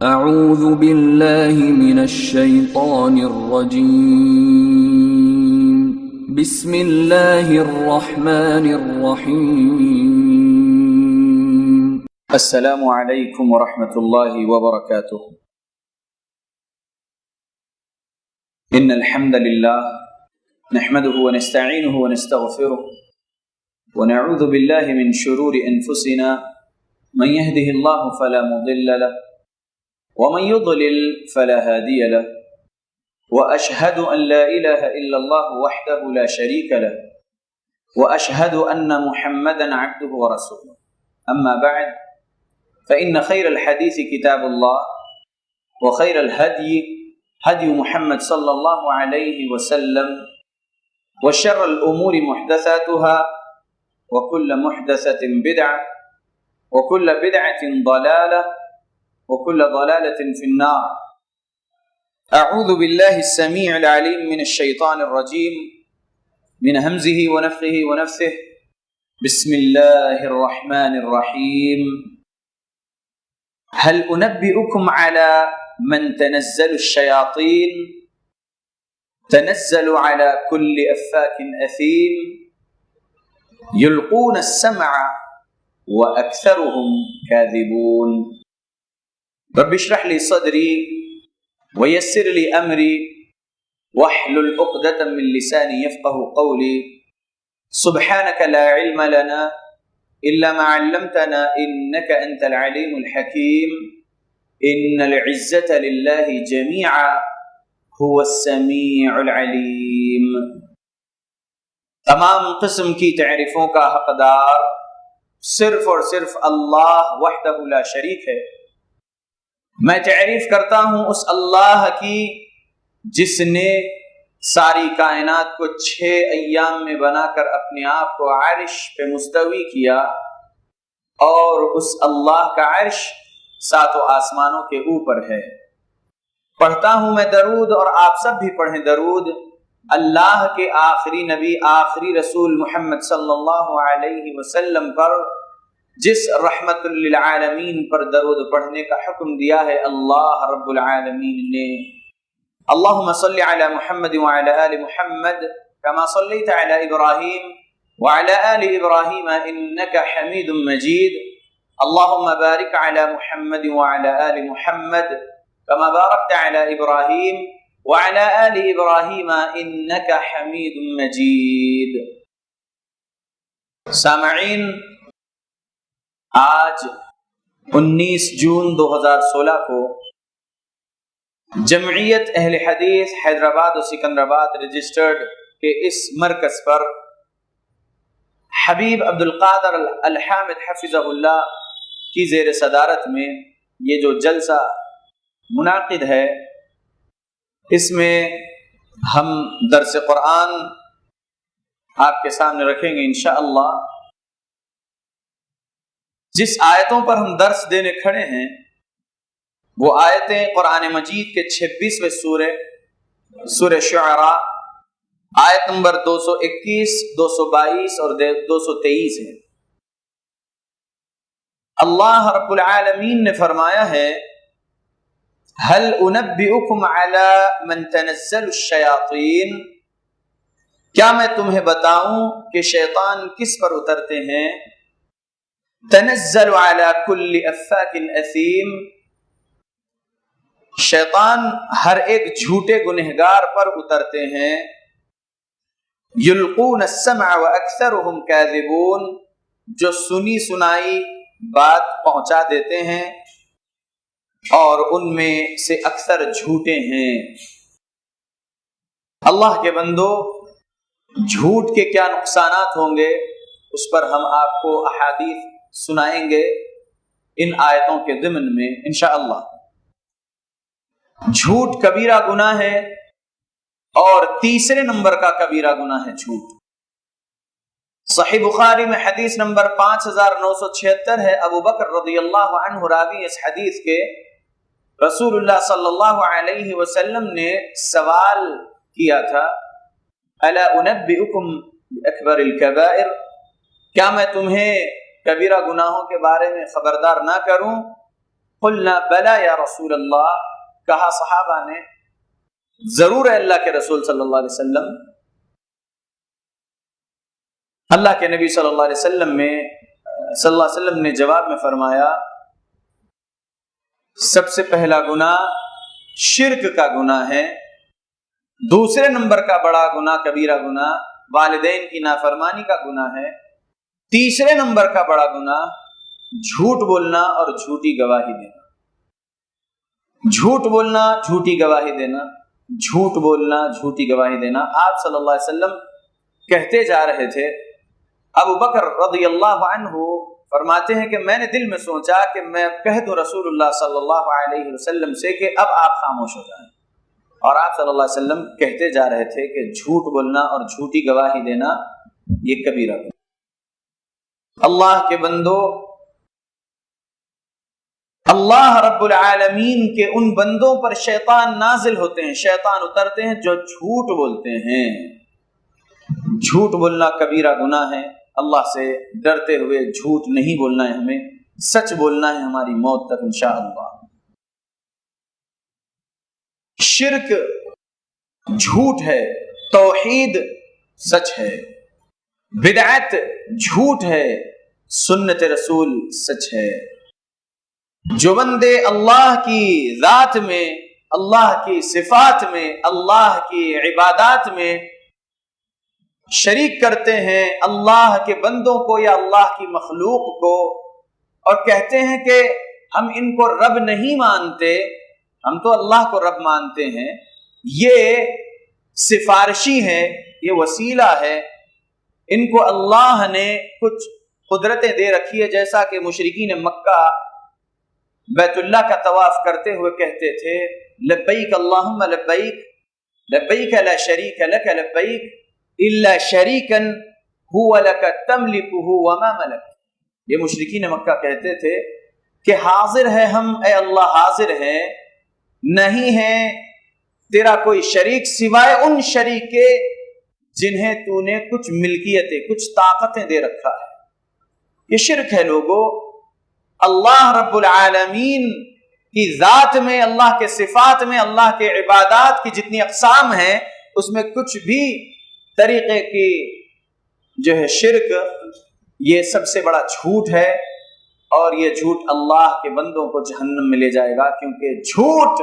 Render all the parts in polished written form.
اعوذ باللہ من الشیطان الرجیم بسم اللہ الرحمن الرحیم السلام علیکم ورحمۃ اللہ وبرکاتہ۔ ان الحمد للہ نحمده ونستعینه ونستغفره ونعوذ باللہ من شرور انفسنا من يهده الله فلا مضل له ومن يضلل فلا هادي له واشهد ان لا اله الا الله وحده لا شريك له واشهد ان محمدا عبده ورسوله اما بعد فإن خير الحديث كتاب الله وخير الهدي هدي محمد صلى الله عليه وسلم وشر الأمور محدثاتها وكل محدثة بدعة وكل بدعة ضلالة وكل ضلالة في النار۔ أعوذ بالله السميع العليم من الشيطان الرجيم من همزه ونفخه ونفثه بسم الله الرحمن الرحيم۔ هل أنبئكم على من تنزل الشياطين تنزل على كل أفاك أثيم يلقون السمع وأكثرهم كاذبون۔ رب اشرح لي صدري ويسر لي أمري واحلل عقدة من لساني يفقه قولي سبحانك لا علم لنا إلا ما علمتنا إنك أنت العليم الحكيم إن العزة لله جميعا هو السميع العليم۔ تمام قسم کی تعریفوں کا حقدار صرف اور صرف اللہ وحدہ لا شریک ہے۔ میں تعریف کرتا ہوں اس اللہ کی جس نے ساری کائنات کو 6 ایام میں بنا کر اپنے آپ کو عرش پہ مستوی کیا، اور اس اللہ کا عرش 7 آسمانوں کے اوپر ہے۔ پڑھتا ہوں میں درود، اور آپ سب بھی پڑھیں درود اللہ کے آخری نبی آخری رسول محمد صلی اللہ علیہ وسلم پر، جس رحمت للعالمین پر درود پڑھنے کا حکم دیا ہے اللہ رب العالمین نے۔ اللہم صلی علی محمد وعلی آل محمد کما صلیت علی ابراہیم وعلی آل ابراہیم انک حمید مجید۔ اللہم بارک علی محمد وعلی آل محمد کما بارکت علی ابراہیم وعلی آل ابراہیم انک حمید مجید۔ سامعین، آج 19 جون 2016 کو جمعیت اہل حدیث حیدرآباد و سکندرآباد رجسٹرڈ کے اس مرکز پر حبیب عبدالقادر الحامد حفظہ اللہ کی زیر صدارت میں یہ جو جلسہ منعقد ہے، اس میں ہم درس قرآن آپ کے سامنے رکھیں گے انشاءاللہ۔ جس آیتوں پر ہم درس دینے کھڑے ہیں وہ آیتیں قرآن مجید کے 26ویں سورہ شعراء آیت نمبر 221، 222 اور 223 ہیں۔ اللہ رب العالمین نے فرمایا ہے هل انبئکم علی من تنزل الشیاطین، کیا میں تمہیں بتاؤں کہ شیطان کس پر اترتے ہیں؟ تنزل علی کل افاک اثیم، شیطان ہر ایک جھوٹے گنہگار پر اترتے ہیں۔ یلقون السمع واکثرهم کاذبون، جو سنی سنائی بات پہنچا دیتے ہیں اور ان میں سے اکثر جھوٹے ہیں۔ اللہ کے بندو، جھوٹ کے کیا نقصانات ہوں گے اس پر ہم آپ کو احادیث سنائیں گے ان آیتوں کے ضمن میں انشاءاللہ۔ جھوٹ کبیرہ گناہ ہے، اور تیسرے نمبر کا کبیرہ گناہ ہے جھوٹ۔ صحیح بخاری میں حدیث نمبر 5976 ہے، ابو بکر رضی اللہ عنہ راوی اس حدیث کے، رسول اللہ صلی اللہ علیہ وسلم نے سوال کیا تھا الا انبئکم باکبر الکبائر، کیا میں تمہیں کبیرہ گناہوں کے بارے میں خبردار نہ کروں؟ قلنا بلا یا رسول اللہ، کہا صحابہ نے ضرور ہے اللہ کے رسول صلی اللہ علیہ وسلم۔ اللہ کے نبی صلی اللہ علیہ وسلم نے جواب میں فرمایا، سب سے پہلا گناہ شرک کا گناہ ہے، دوسرے نمبر کا بڑا گناہ کبیرہ گناہ والدین کی نافرمانی کا گناہ ہے، تیسرے نمبر کا بڑا گناہ جھوٹ بولنا اور جھوٹی گواہی دینا۔ جھوٹ بولنا، جھوٹی گواہی دینا، جھوٹ بولنا، جھوٹی گواہی دینا۔ آپ صلی اللہ علیہ وسلم کہتے جا رہے تھے، ابو بکر رضی اللہ عنہ فرماتے ہیں کہ میں نے دل میں سوچا کہ میں کہہ دوں رسول اللہ صلی اللہ علیہ وسلم سے کہ اب آپ خاموش ہو جائیں، اور آپ صلی اللہ علیہ وسلم کہتے جا رہے تھے کہ جھوٹ بولنا اور جھوٹی گواہی دینا یہ کبیرہ گناہ۔ اللہ کے بندو، اللہ رب العالمین کے ان بندوں پر شیطان نازل ہوتے ہیں، شیطان اترتے ہیں جو جھوٹ بولتے ہیں۔ جھوٹ بولنا کبیرہ گناہ ہے، اللہ سے ڈرتے ہوئے جھوٹ نہیں بولنا ہے، ہمیں سچ بولنا ہے ہماری موت تک انشاءاللہ۔ شرک جھوٹ ہے، توحید سچ ہے، بدعت جھوٹ ہے، سنت رسول سچ ہے۔ جو بندے اللہ کی ذات میں، اللہ کی صفات میں، اللہ کی عبادات میں شریک کرتے ہیں اللہ کے بندوں کو یا اللہ کی مخلوق کو، اور کہتے ہیں کہ ہم ان کو رب نہیں مانتے، ہم تو اللہ کو رب مانتے ہیں، یہ سفارشی ہے، یہ وسیلہ ہے، ان کو اللہ نے کچھ قدرتیں دے رکھی ہے، جیسا کہ مشرکین مکہ بیت اللہ کا طواف کرتے ہوئے کہتے تھے، لبیک اللہم لبیک، لبیک لا شریک لک لبیک الا شریکا هو لک تملکہ وما ملک۔ یہ مشرکین مکہ کہتے تھے کہ حاضر ہے ہم، اے اللہ حاضر ہیں، نہیں ہے تیرا کوئی شریک سوائے ان شریک کے جنہیں تو نے کچھ ملکیتیں، کچھ طاقتیں دے رکھا ہے۔ یہ شرک ہے لوگوں۔ اللہ رب العالمین کی ذات میں، اللہ کے صفات میں، اللہ کے عبادات کی جتنی اقسام ہیں اس میں کچھ بھی طریقے کی جو ہے شرک، یہ سب سے بڑا جھوٹ ہے، اور یہ جھوٹ اللہ کے بندوں کو جہنم میں لے جائے گا، کیونکہ جھوٹ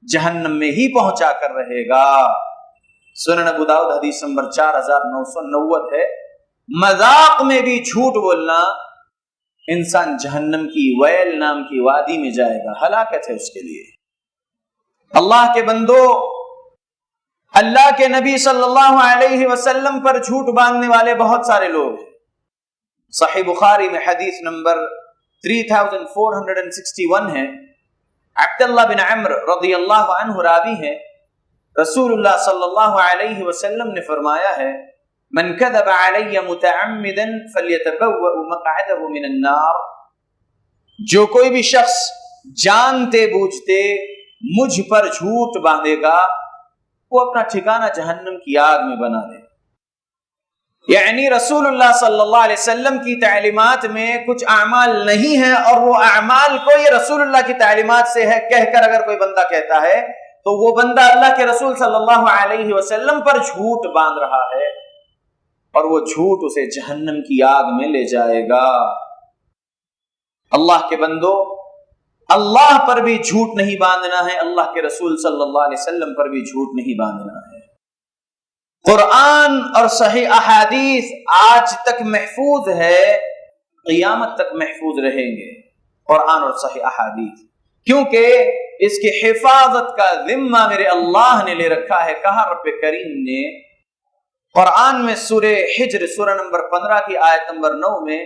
جہنم میں ہی پہنچا کر رہے گا۔ سنن ابو داؤد حدیث نمبر 4990 ہے، مذاق میں بھی جھوٹ بولنا انسان جہنم کی ویل نام کی وادی میں جائے گا، ہلاکت ہے اس کے لیے۔ اللہ کے بندو، اللہ کے نبی صلی اللہ علیہ وسلم پر جھوٹ باندھنے والے بہت سارے لوگ ہیں۔ صحیح بخاری میں حدیث نمبر 3461 ہے، عبداللہ بن عمر رضی اللہ عنہ راوی ہے، رسول اللہ صلی اللہ علیہ وسلم نے فرمایا ہے، من كذب علی متعمدا فلیتبوأ مقعده من النار، جو کوئی بھی شخص جانتے بوجھتے مجھ پر جھوٹ باندھے گا وہ اپنا ٹھکانہ جہنم کی آگ میں بنا لے۔ یعنی رسول اللہ صلی اللہ علیہ وسلم کی تعلیمات میں کچھ اعمال نہیں ہیں، اور وہ اعمال کو یہ رسول اللہ کی تعلیمات سے ہے کہہ کر اگر کوئی بندہ کہتا ہے تو وہ بندہ اللہ کے رسول صلی اللہ علیہ وسلم پر جھوٹ باندھ رہا ہے، اور وہ جھوٹ اسے جہنم کی آگ میں لے جائے گا۔ اللہ کے بندو، اللہ پر بھی جھوٹ نہیں باندھنا ہے، اللہ کے رسول صلی اللہ علیہ وسلم پر بھی جھوٹ نہیں باندھنا ہے۔ قرآن اور صحیح احادیث آج تک محفوظ ہے، قیامت تک محفوظ رہیں گے، قرآن اور صحیح احادیث، کیونکہ اس کی حفاظت کا ذمہ میرے اللہ نے لے رکھا ہے۔ کہا رب کریم نے قرآن میں سورہ حجر سورہ نمبر 15 کی آیت نمبر 9 میں،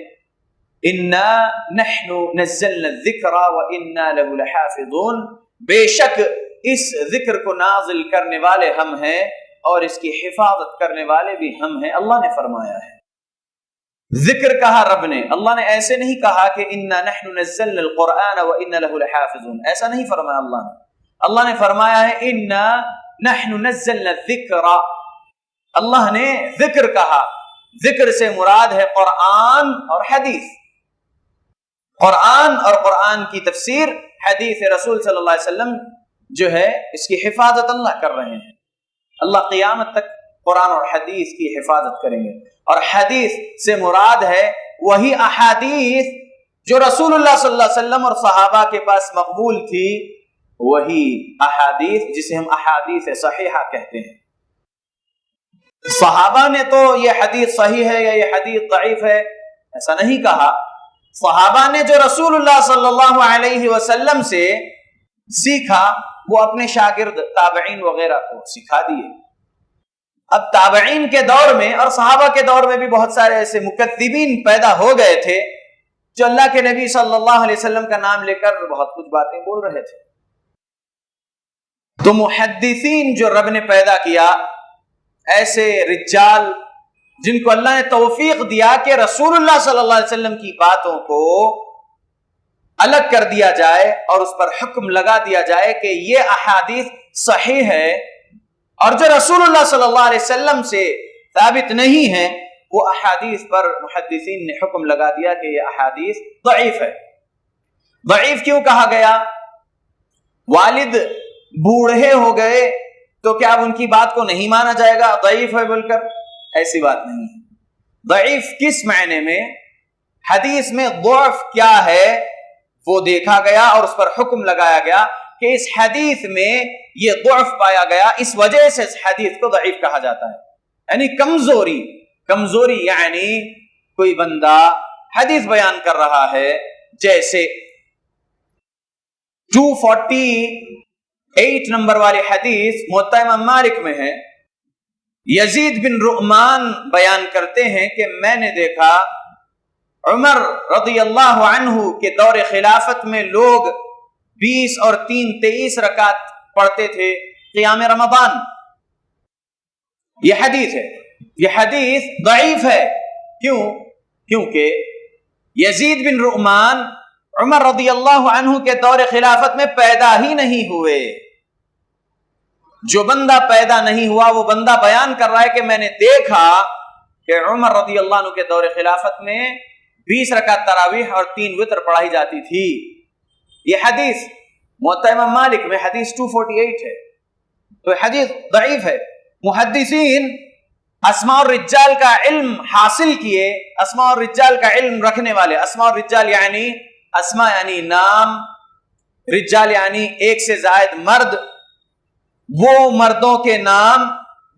اِنَّا نَحْنُ نَزَّلْنَا الذِّكْرَ وَإِنَّا لَهُ لَحَافِظُونَ، بے شک اس ذکر کو نازل کرنے والے ہم ہیں اور اس کی حفاظت کرنے والے بھی ہم ہیں، اللہ نے فرمایا ہے۔ ذکر کہا رب نے، اللہ نے ایسے نہیں کہا کہ اِنَّا نَحْنُ نَزَّلْنَا الْقُرْآنَ وَإِنَّا لَهُ لَحَافِظُونَ، ایسا نہیں فرمایا اللہ نے فرمایا ہے اِنَّا نَحْنُ نَزَّلْنَا الذِّكْرَ، اللہ نے ذکر کہا، ذکر سے مراد ہے قرآن اور حدیث۔ قرآن اور قرآن کی تفسیر، حدیث رسول صلی اللہ علیہ وسلم جو ہے اس کی حفاظت اللہ کر رہے ہیں. اللہ قیامت تک قرآن اور حدیث کی حفاظت کریں گے. اور حدیث سے مراد ہے وہی احادیث جو رسول اللہ صلی اللہ علیہ وسلم اور صحابہ کے پاس مقبول تھی، وہی احادیث جسے ہم احادیث صحیحہ کہتے ہیں. صحابہ نے تو یہ حدیث صحیح ہے یا یہ حدیث ضعیف ہے ایسا نہیں کہا. صحابہ نے جو رسول اللہ صلی اللہ علیہ وسلم سے سیکھا وہ اپنے شاگرد تابعین وغیرہ کو سکھا دیے. اب تابعین کے دور میں اور صحابہ کے دور میں بھی بہت سارے ایسے مکذبین پیدا ہو گئے تھے جو اللہ کے نبی صلی اللہ علیہ وسلم کا نام لے کر بہت کچھ باتیں بول رہے تھے. تو محدثین جو رب نے پیدا کیا، ایسے رجال جن کو اللہ نے توفیق دیا کہ رسول اللہ صلی اللہ علیہ وسلم کی باتوں کو الگ کر دیا جائے اور اس پر حکم لگا دیا جائے کہ یہ احادیث صحیح ہے، اور جو رسول اللہ صلی اللہ علیہ وسلم سے ثابت نہیں ہے وہ احادیث پر محدثین نے حکم لگا دیا کہ یہ احادیث ضعیف ہے. ضعیف کیوں کہا گیا؟ والد بوڑھے ہو گئے تو کیا اب ان کی بات کو نہیں مانا جائے گا ضعیف ہے بول کر؟ ایسی بات نہیں ہے. ضعیف کس معنی میں، حدیث میں ضعف کیا ہے وہ دیکھا گیا اور اس پر حکم لگایا گیا کہ اس حدیث میں یہ ضعف پایا گیا، اس وجہ سے اس حدیث کو ضعیف کہا جاتا ہے. یعنی کمزوری یعنی کوئی بندہ حدیث بیان کر رہا ہے، جیسے 248 نمبر والی حدیث موطا امام مالک میں ہے. یزید بن رعمان بیان کرتے ہیں کہ میں نے دیکھا عمر رضی اللہ عنہ کے دور خلافت میں لوگ 20 اور 3 23 رکعت پڑھتے تھے قیام رمضان. یہ حدیث ہے، یہ حدیث ضعیف ہے. کیوں؟ کیونکہ یزید بن رعمان عمر رضی اللہ عنہ کے دور خلافت میں پیدا ہی نہیں ہوئے. جو بندہ پیدا نہیں ہوا وہ بندہ بیان کر رہا ہے کہ میں نے دیکھا کہ عمر رضی اللہ عنہ کے دور خلافت میں 20 رکعت تراویح اور 3 وتر پڑھائی جاتی تھی. یہ حدیث موطا امام مالک میں حدیث 248 ہے. تو حدیث ضعیف ہے. محدثین اسماء الرجال کا علم حاصل کیے، اسماء الرجال کا علم رکھنے والے. اسماء الرجال یعنی اسماء یعنی نام، رجال یعنی ایک سے زائد مرد، وہ مردوں کے نام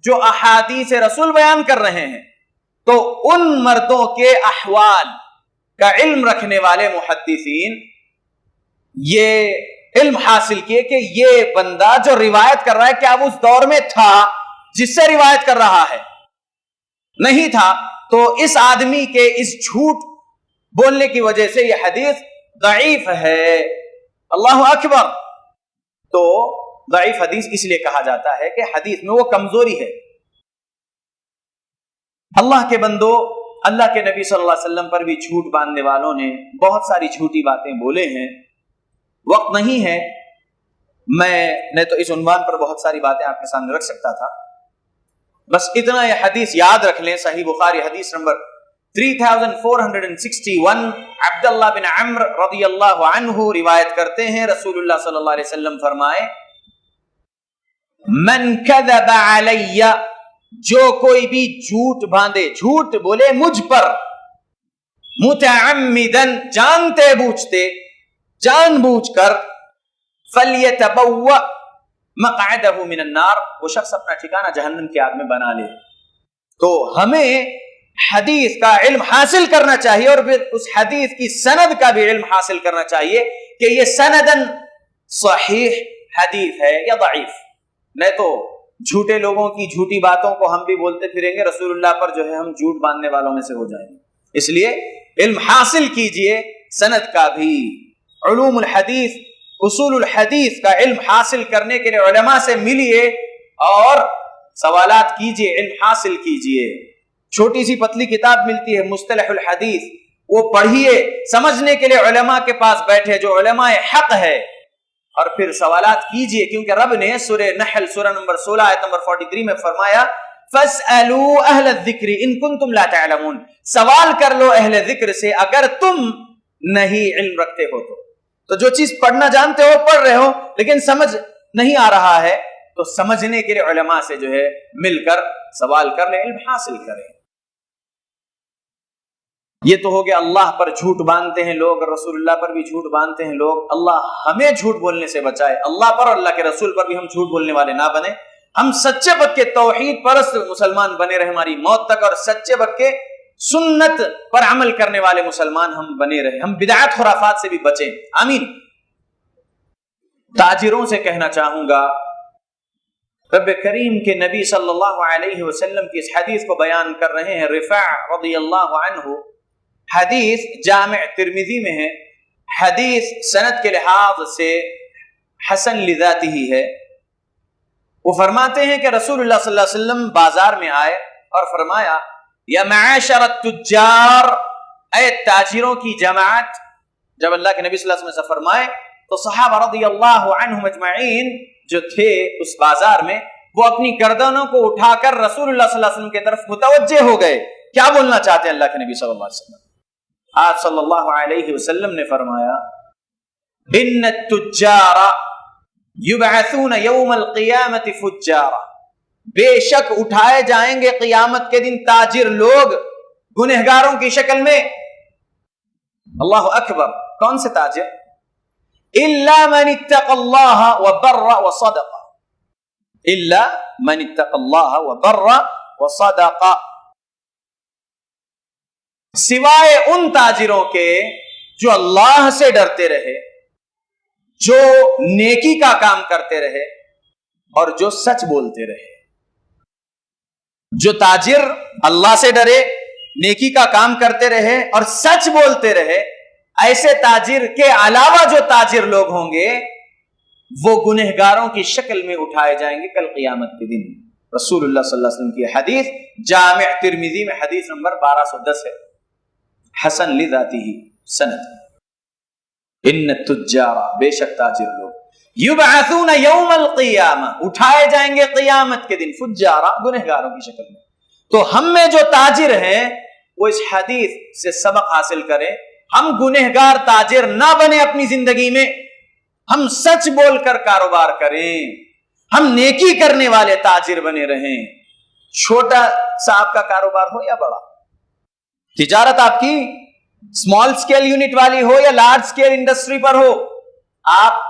جو احادیث رسول بیان کر رہے ہیں. تو ان مردوں کے احوال کا علم رکھنے والے محدثین یہ علم حاصل کیے کہ یہ بندہ جو روایت کر رہا ہے کیا وہ اس دور میں تھا جس سے روایت کر رہا ہے؟ نہیں تھا. تو اس آدمی کے اس جھوٹ بولنے کی وجہ سے یہ حدیث ضعیف ہے. اللہ اکبر. تو ضعیف حدیث اس لیے کہا جاتا ہے کہ حدیث میں وہ کمزوری ہے. اللہ کے بندو، اللہ کے نبی صلی اللہ علیہ وسلم پر بھی جھوٹ باندھنے والوں نے بہت ساری جھوٹی باتیں بولے ہیں. وقت نہیں ہے، میں نے تو اس عنوان پر بہت ساری باتیں آپ کے سامنے رکھ سکتا تھا. بس اتنا یہ حدیث یاد رکھ لیں. صحیح بخاری حدیث نمبر 3461 عبداللہ بن عمر رضی اللہ عنہ روایت کرتے ہیں، رسول اللہ صلی اللہ علیہ وسلم فرمائے من کذب علی، جو کوئی بھی جھوٹ باندھے، جھوٹ بولے مجھ پر، متعمدن جانتے بوجھتے، جان بوجھ کر، فلیتبوأ مقعدہ من النار، وہ شخص اپنا ٹھکانہ جہنم کی آگ میں بنا لے. تو ہمیں حدیث کا علم حاصل کرنا چاہیے اور پھر اس حدیث کی سند کا بھی علم حاصل کرنا چاہیے کہ یہ سندن صحیح حدیث ہے یا ضعیف. نہیں تو جھوٹے لوگوں کی جھوٹی باتوں کو ہم بھی بولتے پھریں گے، رسول اللہ پر جو ہے ہم جھوٹ باندھنے والوں میں سے ہو جائیں گے. اس لیے علم حاصل کیجئے سند کا بھی. علوم الحدیث، اصول الحدیث کا علم حاصل کرنے کے لیے علماء سے ملیے اور سوالات کیجئے، علم حاصل کیجئے. چھوٹی سی پتلی کتاب ملتی ہے مصطلح الحدیث، وہ پڑھیے. سمجھنے کے لیے علماء کے پاس بیٹھے جو علماء حق ہے، اور پھر سوالات کیجئے. کیونکہ رب نے سورہ نحل سورہ نمبر 16 آیت نمبر 43 میں فرمایا فَاسْأَلُوا أَهْلَ الذِّكْرِ إِن كُنتُمْ لَا تَعْلَمُونَ، سوال کر لو اہل ذکر سے اگر تم نہیں علم رکھتے ہو تو جو چیز پڑھنا جانتے ہو پڑھ رہے ہو لیکن سمجھ نہیں آ رہا ہے تو سمجھنے کے لیے علماء سے جو ہے مل کر سوال کر لیں، علم حاصل کریں۔ یہ تو ہو گیا اللہ پر جھوٹ باندھتے ہیں لوگ، رسول اللہ پر بھی جھوٹ باندھتے ہیں لوگ۔ اللہ ہمیں جھوٹ بولنے سے بچائے، اللہ پر اور اللہ کے رسول پر بھی ہم جھوٹ بولنے والے نہ بنے، ہم سچے پکے توحید پرست مسلمان بنے رہے ہماری موت تک، اور سچے پکے سنت پر عمل کرنے والے مسلمان ہم بنے رہے، ہم بدعات خرافات سے بھی بچیں، آمین۔ تاجروں سے کہنا چاہوں گا، رب کریم کے نبی صلی اللہ علیہ وسلم کی اس حدیث کو بیان کر رہے ہیں، رفاع رضی اللہ عنہ، حدیث جامع ترمذی میں ہے، حدیث سند کے لحاظ سے حسن لذاتہ ہے۔ وہ فرماتے ہیں کہ رسول اللہ صلی اللہ علیہ وسلم بازار میں آئے اور فرمایا، یا معاشر التجار، اے تاجروں کی جماعت۔ جب اللہ کے نبی صلی اللہ علیہ وسلم سے فرمائے تو صحابہ رضی اللہ عنہم اجمعین جو تھے اس بازار میں، وہ اپنی گردنوں کو اٹھا کر رسول اللہ صلی اللہ علیہ وسلم کی طرف متوجہ ہو گئے۔ کیا بولنا چاہتے ہیں اللہ کے نبی صلی اللہ علیہ وسلم؟ آپ صلی اللہ علیہ وسلم نے فرمایا، ان التجار یبعثون یوم القیامت فجارا، بے شک اٹھائے جائیں گے قیامت کے دن تاجر لوگ گنہگاروں کی شکل میں۔ اللہ اکبر، کون سے تاجر؟ الا من اتقى الله وبر وصدق، الا من اتقى الله وبر وصدق، سوائے ان تاجروں کے جو اللہ سے ڈرتے رہے، جو نیکی کا کام کرتے رہے اور جو سچ بولتے رہے۔ جو تاجر اللہ سے ڈرے، نیکی کا کام کرتے رہے اور سچ بولتے رہے، ایسے تاجر کے علاوہ جو تاجر لوگ ہوں گے وہ گنہگاروں کی شکل میں اٹھائے جائیں گے کل قیامت کے دن۔ رسول اللہ صلی اللہ علیہ وسلم کی حدیث جامع ترمذی میں حدیث نمبر 1210 ہے، حسن لذاتہ سند۔ ان التجار، بے شک تاجر لوگ، یبعثون یوم القیامہ، اٹھائے جائیں گے قیامت کے دن، فجارا، گنہگاروں کی شکل میں۔ تو ہم میں جو تاجر ہیں وہ اس حدیث سے سبق حاصل کریں، ہم گنہگار تاجر نہ بنے اپنی زندگی میں، ہم سچ بول کر کاروبار کریں، ہم نیکی کرنے والے تاجر بنے رہیں۔ چھوٹا سا آپ کا کاروبار ہو یا بڑا، تجارت آپ کی اسمال سکیل یونٹ والی ہو یا لارج سکیل انڈسٹری پر ہو، آپ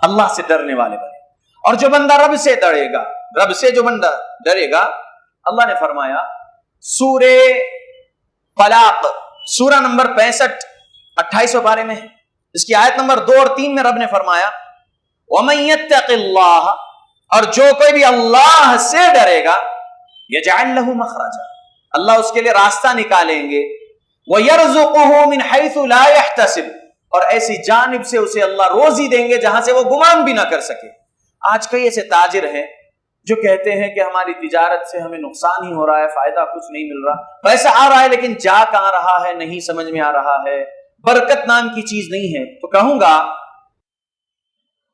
اللہ سے ڈرنے والے بنے۔ اور جو بندہ رب سے ڈرے گا، رب سے جو بندہ ڈرے گا، اللہ نے فرمایا سورہ طلاق سورہ نمبر 65 28 پارے میں ہے، اس کی آیت نمبر 2 اور 3 میں رب نے فرمایا، وَمَن يَتَّقِ اللَّهَ، اور جو کوئی بھی اللہ سے ڈرے گا، يَجْعَلْ لَهُ مَخْرَجًا، اللہ اس کے لیے راستہ نکالیں گے، وَيَرْزُقُهُ مِنْ حَيْثُ لَا يَحْتَسِبُ، اور ایسی جانب سے اسے اللہ روزی دیں گے جہاں سے وہ گمان بھی نہ کر سکے۔ آج کئی ایسے تاجر ہیں جو کہتے ہیں کہ ہماری تجارت سے ہمیں نقصان ہی ہو رہا ہے، فائدہ کچھ نہیں مل رہا، پیسہ آ رہا ہے لیکن جا کہاں رہا ہے نہیں سمجھ میں آ رہا ہے، برکت نام کی چیز نہیں ہے۔ تو کہوں گا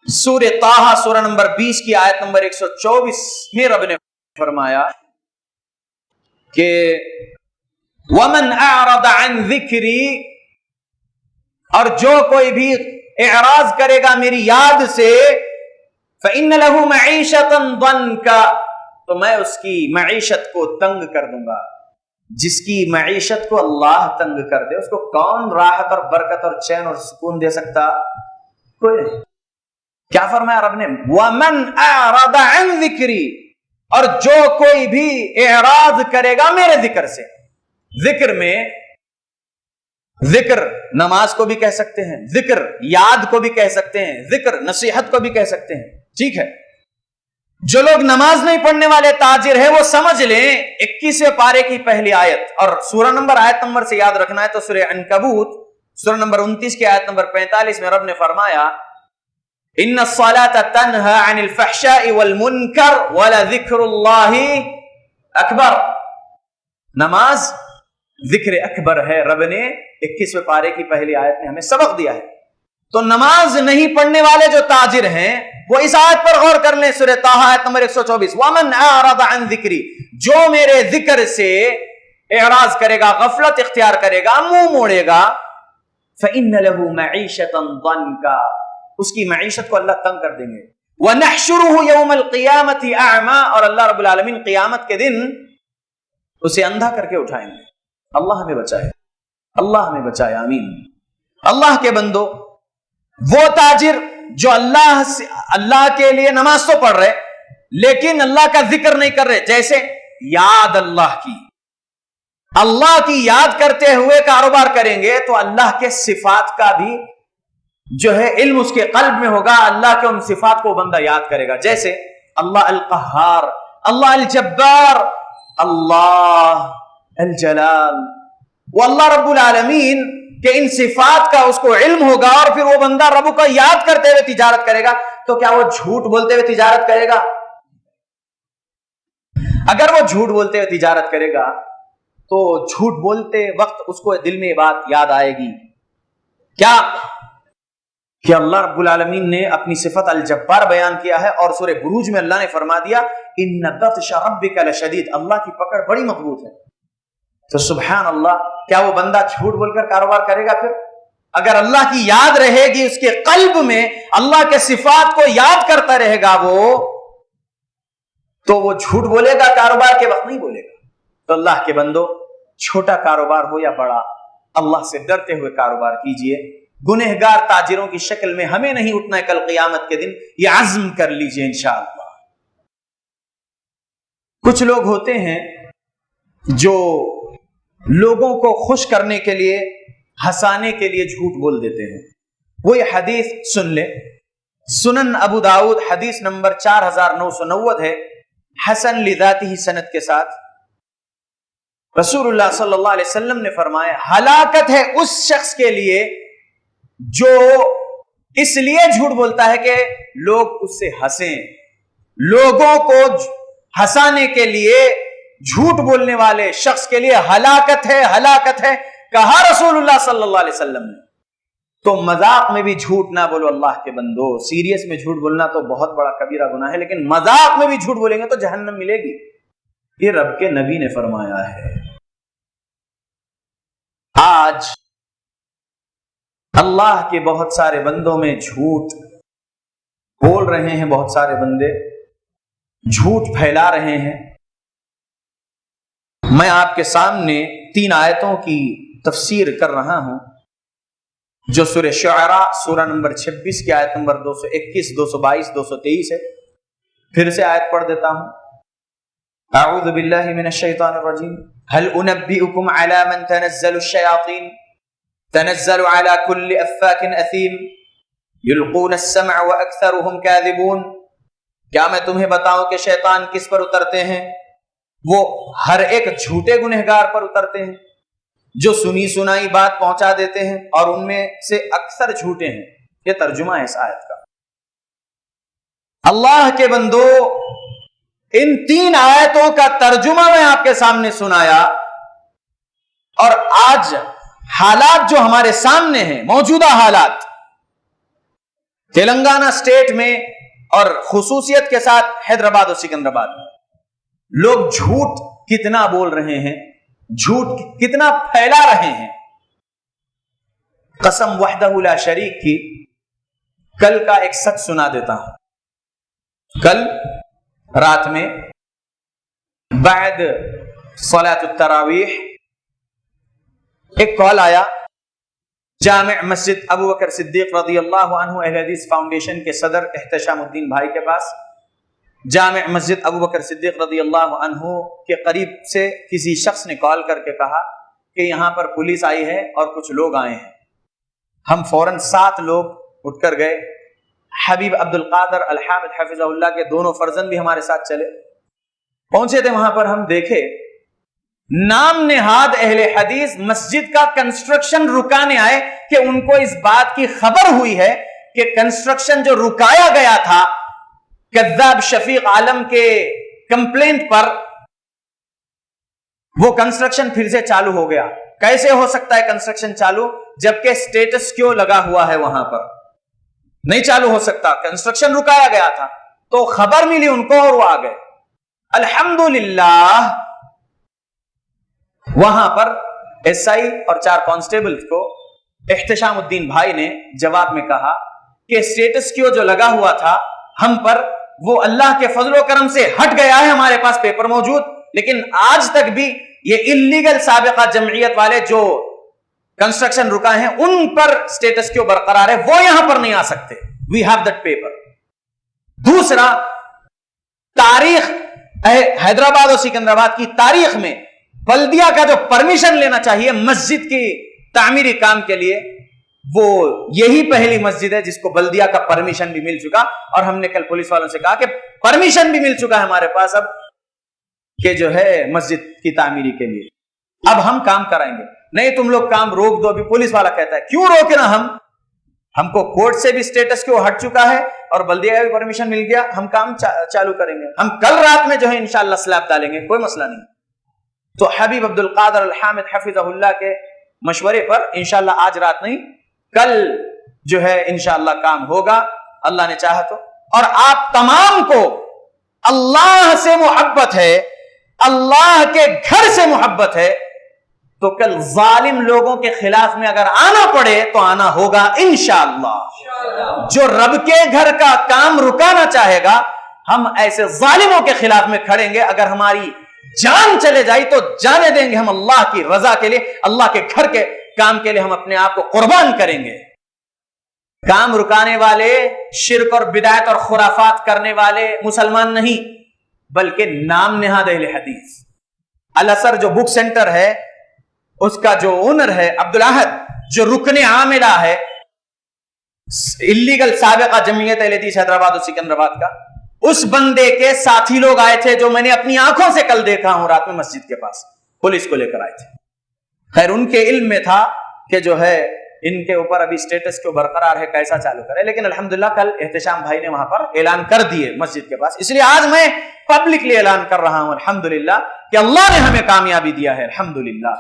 سورہ طٰہٰ سورہ نمبر 20 کی آیت نمبر 124 میں رب نے فرمایا کہ وَمَنْ أَعْرَضَ عَنْ ذِكْرِي، اور جو کوئی بھی اعراض کرے گا میری یاد سے، فَإِنَّ لَهُ مَعِيشَةً ضَنْكَ، تو میں اس کی معیشت کو تنگ کر دوں گا۔ جس کی معیشت کو اللہ تنگ کر دے اس کو کون راحت اور برکت اور چین اور سکون دے سکتا؟ کوئی نہیں۔ کیا فرمایا رب نے؟ وَمَنْ أَعْرَضَ عَنْ ذِكْرِي، اور جو کوئی بھی اعراض کرے گا میرے ذکر سے۔ ذکر میں ذکر نماز کو بھی کہہ سکتے ہیں، ذکر یاد کو بھی کہہ سکتے ہیں، ذکر نصیحت کو بھی کہہ سکتے ہیں، ٹھیک ہے۔ جو لوگ نماز نہیں پڑھنے والے تاجر ہیں وہ سمجھ لیں 21ویں پارے کی پہلی آیت، اور سورہ نمبر آیت نمبر سے یاد رکھنا ہے تو سورہ عنکبوت سورہ نمبر 29 کی آیت نمبر 45 میں رب نے فرمایا ان الصلاة تنہی عن الفحشاء والمنکر ولذکر اللہ اکبر، نماز ذکر اکبر ہے۔ رب نے 21ویں پارے کی پہلی آیت میں ہمیں سبق دیا ہے۔ تو نماز نہیں پڑھنے والے جو تاجر ہیں وہ اس آیت پر غور کر لیں، سورہ طٰہٰ آیت نمبر 124، وَمَنْ أَعْرَضَ عَنْ ذِكْرِي، جو میرے ذکر سے اعراض کرے گا، غفلت اختیار کرے گا، منہ موڑے گا، فَإِنَّ لَهُ مَعِيشَةً ضَنْكَ، اس کی معیشت کو اللہ تنگ کر دیں گے. وَنَحْشُرُهُ يَوْمَ الْقِيَامَةِ أَعْمَى، اور اللہ رب العالمین قیامت کے دن اسے اندھا کر کے اٹھائیں گے. اللہ ہمیں بچائے، اللہ ہمیں بچائے، آمین. اللہ کے بندو، وہ تاجر جو اللہ کے لیے نماز تو پڑھ رہے لیکن اللہ کا ذکر نہیں کر رہے، جیسے یاد اللہ کی یاد کرتے ہوئے کاروبار کریں گے تو اللہ کے صفات کا بھی جو ہے علم اس کے قلب میں ہوگا، اللہ کے ان صفات کو بندہ یاد کرے گا، جیسے اللہ القہار، اللہ الجبار، اللہ الجلال. وہ اللہ رب العالمین کہ ان صفات کا اس کو علم ہوگا، اور پھر وہ بندہ رب کو یاد کرتے ہوئے تجارت کرے گا. تو کیا وہ جھوٹ بولتے ہوئے تجارت کرے گا؟ اگر وہ جھوٹ بولتے ہوئے تجارت کرے گا تو جھوٹ بولتے وقت اس کو دل میں یہ بات یاد آئے گی کیا کہ اللہ رب العالمین نے اپنی صفت الجبار بیان کیا ہے، اور سورہ بروج میں اللہ نے فرما دیا ان بطش ربک لشدید، اللہ کی پکڑ بڑی مضبوط ہے. تو سبحان اللہ، کیا وہ بندہ جھوٹ بول کر کاروبار کرے گا؟ پھر اگر اللہ کی یاد رہے گی اس کے قلب میں، اللہ کے صفات کو یاد کرتا رہے گا وہ، تو وہ جھوٹ بولے گا، کاروبار کے وقت نہیں بولے گا. تو اللہ کے بندو، چھوٹا کاروبار ہو یا بڑا، اللہ سے ڈرتے ہوئے کاروبار کیجئے. گنہگار تاجروں کی شکل میں ہمیں نہیں اٹھنا ہے کل قیامت کے دن، یہ عزم کر لیجئے انشاءاللہ. کچھ لوگ ہوتے ہیں جو لوگوں کو خوش کرنے کے لیے، ہنسانے کے لیے جھوٹ بول دیتے ہیں. وہ یہ حدیث سن لے، سنن ابو داؤد حدیث نمبر 4990 ہے، حسن لذاتہ سند کے ساتھ. رسول اللہ صلی اللہ علیہ وسلم نے فرمایا ہلاکت ہے اس شخص کے لیے جو اس لیے جھوٹ بولتا ہے کہ لوگ اس سے ہنسیں. لوگوں کو ہنسانے کے لیے جھوٹ بولنے والے شخص کے لیے ہلاکت ہے، ہلاکت ہے، کہا رسول اللہ صلی اللہ علیہ وسلم نے. تو مذاق میں بھی جھوٹ نہ بولو اللہ کے بندو. سیریس میں جھوٹ بولنا تو بہت بڑا کبیرہ گناہ ہے، لیکن مذاق میں بھی جھوٹ بولیں گے تو جہنم ملے گی، یہ رب کے نبی نے فرمایا ہے. آج اللہ کے بہت سارے بندوں میں جھوٹ بول رہے ہیں، بہت سارے بندے جھوٹ پھیلا رہے ہیں. میں آپ کے سامنے 3 آیتوں کی تفسیر کر رہا ہوں جو سورہ شعراء سورہ نمبر 26 کی آیت نمبر 221، 222، 223 ہے. پھر سے آیت پڑھ دیتا ہوں. اعوذ باللہ من الشیطان الرجیم هل انبئکم علی من تنزل الشیاطین تنزل علی کل افاک اثیم یلقون السمع واکثرهم کاذبون. کیا میں تمہیں بتاؤں کہ شیطان کس پر اترتے ہیں؟ وہ ہر ایک جھوٹے گنہگار پر اترتے ہیں جو سنی سنائی بات پہنچا دیتے ہیں، اور ان میں سے اکثر جھوٹے ہیں. یہ ترجمہ ہے اس آیت کا. اللہ کے بندو، ان 3 آیتوں کا ترجمہ میں آپ کے سامنے سنایا، اور آج حالات جو ہمارے سامنے ہیں، موجودہ حالات تلنگانہ اسٹیٹ میں اور خصوصیت کے ساتھ حیدرآباد اور سکندرآباد میں، لوگ جھوٹ کتنا بول رہے ہیں، جھوٹ کتنا پھیلا رہے ہیں. قسم وحدہ لا شریک کی کل کا ایک سچ سنا دیتا ہوں. کل رات میں بعد صلاۃ التراویح ایک کال آیا جامع مسجد ابو بکر صدیق رضی اللہ عنہ اہل حدیث فاؤنڈیشن کے صدر احتشام الدین بھائی کے پاس. جامع مسجد ابو بکر صدیق رضی اللہ عنہ کے قریب سے کسی شخص نے کال کر کے کہا کہ یہاں پر پولیس آئی ہے اور کچھ لوگ آئے ہیں. ہم فوراً 7 لوگ اٹھ کر گئے. حبیب عبد القادر الحامد حفظہ اللہ کے دونوں فرزند بھی ہمارے ساتھ چلے. پہنچے تھے وہاں پر، ہم دیکھے نام نہاد اہل حدیث مسجد کا کنسٹرکشن رکانے آئے کہ ان کو اس بات کی خبر ہوئی ہے کہ کنسٹرکشن جو رکایا گیا تھا کذاب شفیق عالم کے کمپلینٹ پر، وہ کنسٹرکشن پھر سے چالو ہو گیا. کیسے ہو سکتا ہے کنسٹرکشن چالو جبکہ سٹیٹس کیو لگا ہوا ہے؟ وہاں پر نہیں چالو ہو سکتا، کنسٹرکشن رکایا گیا تھا. تو خبر ملی ان کو اور وہ آ گئے. الحمدللہ وہاں پر ایس آئی اور 4 کانسٹیبل کو احتشام الدین بھائی نے جواب میں کہا کہ سٹیٹس کیو جو لگا ہوا تھا ہم پر وہ اللہ کے فضل و کرم سے ہٹ گیا ہے، ہمارے پاس پیپر موجود، لیکن آج تک بھی یہ اللیگل سابقہ جمعیت والے جو کنسٹرکشن رکا ہیں ان پر سٹیٹس کیو برقرار ہے، وہ یہاں پر نہیں آ سکتے. We have that paper. دوسرا، تاریخ حیدرآباد اور سکندرآباد کی تاریخ میں بلدیہ کا جو پرمیشن لینا چاہیے مسجد کی تعمیری کام کے لیے، وہ یہی پہلی مسجد ہے جس کو بلدیہ کا پرمیشن بھی مل چکا. اور ہم نے کل پولیس والوں سے کہا کہ پرمیشن بھی مل چکا ہے ہمارے پاس اب کہ جو ہے مسجد کی تعمیری کے لیے، اب ہم کام کرائیں گے. نہیں تم لوگ کام روک دو. ابھی پولیس والا کہتا ہے کیوں روکے نا، ہم کو کورٹ سے بھی سٹیٹس کیوں ہٹ چکا ہے اور بلدیہ کا بھی پرمیشن مل گیا، ہم کام چالو کریں گے، ہم کل رات میں جو ہے انشاءاللہ سلیب ڈالیں گے، کوئی مسئلہ نہیں. تو حبیب عبد القادر الحامد حفظہ اللہ کے مشورے پر انشاءاللہ آج رات نہیں کل جو ہے انشاءاللہ کام ہوگا اللہ نے چاہا تو. اور آپ تمام کو اللہ سے محبت ہے، اللہ کے گھر سے محبت ہے، تو کل ظالم لوگوں کے خلاف میں اگر آنا پڑے تو آنا ہوگا انشاءاللہ. جو رب کے گھر کا کام رکانا چاہے گا ہم ایسے ظالموں کے خلاف میں کھڑیں گے. اگر ہماری جان چلے جائی تو جانے دیں گے ہم اللہ کی رضا کے لیے، اللہ کے گھر کے کام کے لیے ہم اپنے آپ کو قربان کریں گے. کام رکانے والے شرک اور بدعت اور خرافات کرنے والے مسلمان نہیں بلکہ نام نہاد اہل حدیث. الاثر جو بک سینٹر ہے اس کا جو اونر ہے عبدالاحد، جو رکن عاملہ ہے اللیگل سابقہ جمعیت اہل حدیث حیدرآباد اور سکندرآباد کا، اس بندے کے ساتھی لوگ آئے تھے جو میں نے اپنی آنکھوں سے کل دیکھا ہوں رات میں مسجد کے پاس، پولیس کو لے کر آئے تھے. خیر ان کے علم میں تھا کہ جو ہے ان کے اوپر ابھی سٹیٹس کو برقرار ہے، کیسا چالو کرے، لیکن الحمدللہ کل احتشام بھائی نے وہاں پر اعلان کر دیے مسجد کے پاس. اس لیے آج میں پبلکلی اعلان کر رہا ہوں الحمدللہ کہ اللہ نے ہمیں کامیابی دیا ہے. الحمدللہ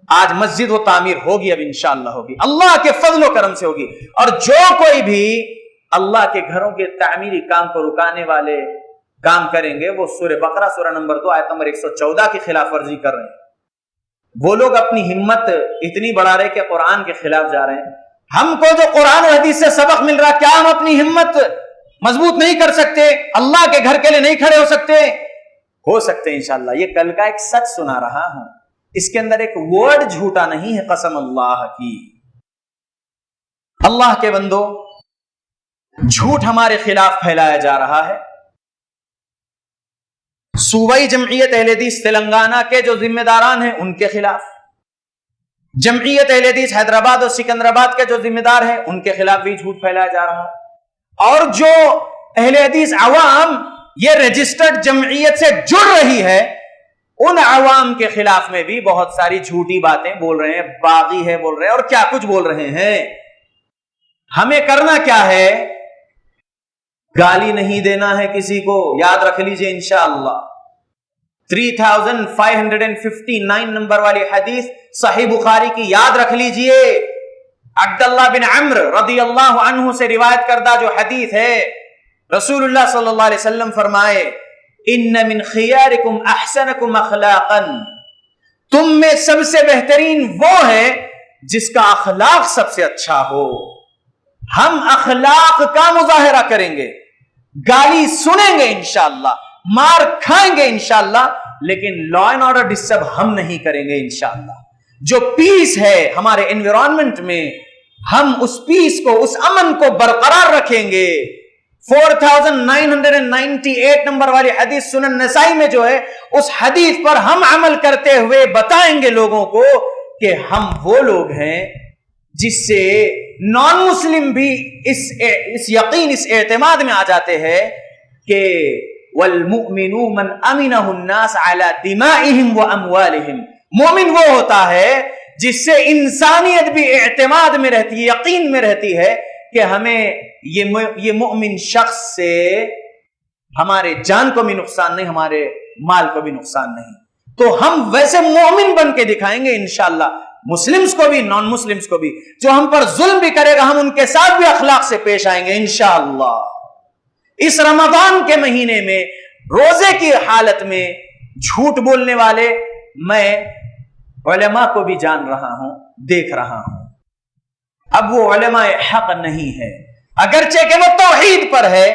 آج مسجد وہ تعمیر ہوگی، اب انشاءاللہ ہوگی، اللہ کے فضل و کرم سے ہوگی. اور جو کوئی بھی اللہ کے گھروں کے تعمیری کام کو رکانے والے کام کریں گے وہ سورہ بقرہ سورہ نمبر 2 آیت نمبر 114 کی خلاف ورزی کر رہے ہیں. وہ لوگ اپنی ہمت اتنی بڑھا رہے کہ قرآن کے خلاف جا رہے ہیں. ہم کو جو قرآن و حدیث سے سبق مل رہا، کیا ہم اپنی ہمت مضبوط نہیں کر سکتے؟ اللہ کے گھر کے لیے نہیں کھڑے ہو سکتے؟ ہو سکتے ہیں انشاءاللہ. یہ کل کا ایک سچ سنا رہا ہوں، اس کے اندر ایک ورڈ جھوٹا نہیں ہے، قسم اللہ کی. اللہ کے بندو، جھوٹ ہمارے خلاف پھیلایا جا رہا ہے. صوبائی جمعیت اہل حدیث تلنگانہ کے جو ذمہ داران ہیں ان کے خلاف، جمعیت اہل حدیث حیدرآباد اور سکندرآباد کے جو ذمہ دار ہیں ان کے خلاف بھی جھوٹ پھیلایا جا رہا ہے. اور جو اہل حدیث عوام یہ رجسٹرڈ جمعیت سے جڑ رہی ہے ان عوام کے خلاف میں بھی بہت ساری جھوٹی باتیں بول رہے ہیں، باغی ہے بول رہے ہیں اور کیا کچھ بول رہے ہیں. ہمیں کرنا کیا ہے؟ گالی نہیں دینا ہے کسی کو. یاد رکھ لیجئے انشاءاللہ 3559 نمبر والی حدیث صحیح بخاری کی یاد رکھ لیجئے. عبداللہ بن عمر رضی اللہ عنہ سے روایت کردہ جو حدیث ہے، رسول اللہ صلی اللہ علیہ وسلم فرمائے ان من خیارکم احسنکم اخلاقا، تم میں سب سے بہترین وہ ہے جس کا اخلاق سب سے اچھا ہو. ہم اخلاق کا مظاہرہ کریں گے، گالی سنیں گے انشاءاللہ، مار کھائیں گے انشاءاللہ، لیکن لا اینڈ آرڈر ڈسٹرب ہم نہیں کریں گے انشاءاللہ. جو پیس ہے ہمارے انوائرمنٹ میں ہم اس پیس کو، اس امن کو برقرار رکھیں گے. 4998 نمبر والی حدیث سنن نسائی میں جو ہے اس حدیث پر ہم عمل کرتے ہوئے بتائیں گے لوگوں کو کہ ہم وہ لوگ ہیں جس سے نان مسلم بھی اس یقین، اس اعتماد میں آ جاتے ہیں کہ وَالْمُؤْمِنُ مَنْ أَمِنَهُ النَّاسَ عَلَى دِمَائِهِمْ وَأَمْوَالِهِمْ. مومن وہ ہوتا ہے جس سے انسانیت بھی اعتماد میں رہتی ہے، یقین میں رہتی ہے کہ ہمیں یہ مؤمن شخص سے ہمارے جان کو بھی نقصان نہیں، ہمارے مال کو بھی نقصان نہیں. تو ہم ویسے مومن بن کے دکھائیں گے انشاءاللہ، مسلمز کو بھی نان مسلمز کو بھی. جو ہم پر ظلم بھی کرے گا ہم ان کے ساتھ بھی اخلاق سے پیش آئیں گے انشاءاللہ. اس رمضان کے مہینے میں روزے کی حالت میں جھوٹ بولنے والے میں علماء کو بھی جان رہا ہوں، دیکھ رہا ہوں. اب وہ علماء حق نہیں ہے، اگرچہ کہ وہ توحید پر ہے،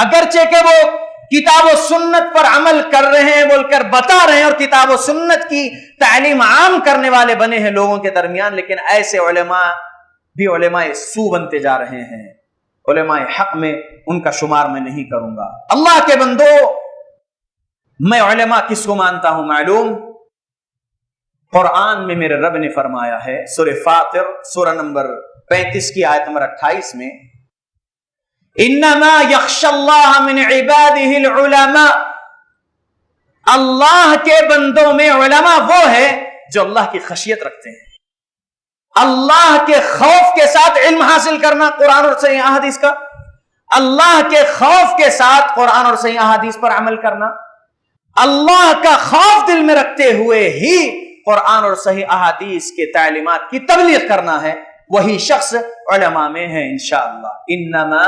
اگرچہ کہ وہ کتاب و سنت پر عمل کر رہے ہیں بول کر بتا رہے ہیں اور کتاب و سنت کی تعلیم عام کرنے والے بنے ہیں لوگوں کے درمیان، لیکن ایسے علماء بھی علماء سو بنتے جا رہے ہیں۔ علماء حق میں ان کا شمار میں نہیں کروں گا۔ اللہ کے بندو، میں علماء کس کو مانتا ہوں معلوم؟ قرآن میں میرے رب نے فرمایا ہے، سورہ فاطر سورہ نمبر 35 کی آیت نمبر 28 میں، انما یخشی اللہ من عبادہ العلماء، اللہ کے بندوں میں علماء وہ ہے جو اللہ کی خشیت رکھتے ہیں۔ اللہ کے خوف کے ساتھ علم حاصل کرنا، قرآن اور صحیح احادیث کا، اللہ کے خوف کے ساتھ قرآن اور صحیح احادیث پر عمل کرنا، اللہ کا خوف دل میں رکھتے ہوئے ہی قرآن اور صحیح احادیث کے تعلیمات کی تبلیغ کرنا ہے، وہی شخص علماء میں ہے انشاءاللہ۔ انما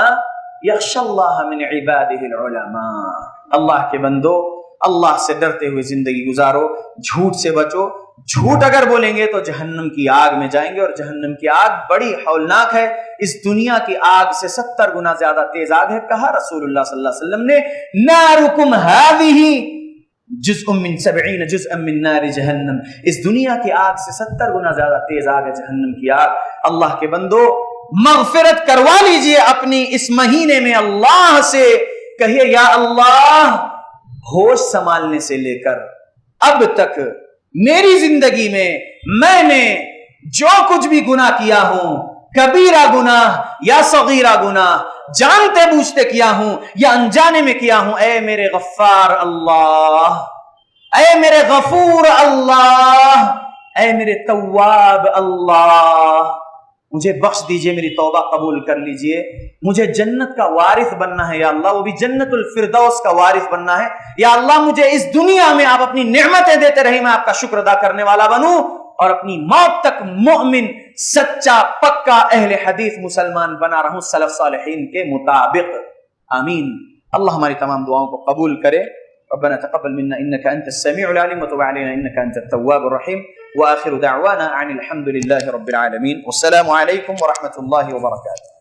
یخشی اللہ من عبادہ العلماء، اللہ کے بندو اللہ سے ڈرتے ہوئے زندگی گزارو، جھوٹ سے بچو، جھوٹ اگر بولیں گے تو جہنم کی آگ میں جائیں گے، اور جہنم کی آگ بڑی ہولناک ہے، اس دنیا کی آگ سے 70 گنا زیادہ تیز آگ ہے۔ کہا رسول اللہ صلی اللہ علیہ وسلم نے، نارکم ہذہ جزء من 70 جزءا من نار جہنم، اس دنیا کی آگ سے 70 گنا زیادہ تیز آگ ہے جہنم کی آگ۔ اللہ کے بندو مغفرت کروا لیجئے اپنی اس مہینے میں، اللہ سے کہیے یا اللہ ہوش سنبھالنے سے لے کر اب تک میری زندگی میں نے جو کچھ بھی گناہ کیا ہوں، کبیرہ گناہ یا صغیرہ گناہ، جانتے بوجھتے کیا ہوں یا انجانے میں کیا ہوں، اے میرے غفار اللہ، اے میرے غفور اللہ، اے میرے تواب اللہ، مجھے بخش دیجئے، میری توبہ قبول کر لیجئے، مجھے جنت کا وارث بننا ہے یا اللہ، وہ بھی جنت الفردوس کا وارث بننا ہے یا اللہ، مجھے اس دنیا میں آپ اپنی نعمتیں دیتے رہے، میں آپ کا شکر ادا کرنے والا بنوں، اور اپنی موت تک مومن، سچا، پکا اہل حدیث مسلمان بنا رہوں سلف صالحین کے مطابق۔ آمین۔ اللہ ہماری تمام دعاؤں کو قبول کرے۔ ربنا تقبل منا انك انت السميع العليم وتب علينا انك انت التواب الرحيم، واخر دعوانا عن الحمد لله رب العالمين، والسلام عليكم ورحمة الله وبركاته۔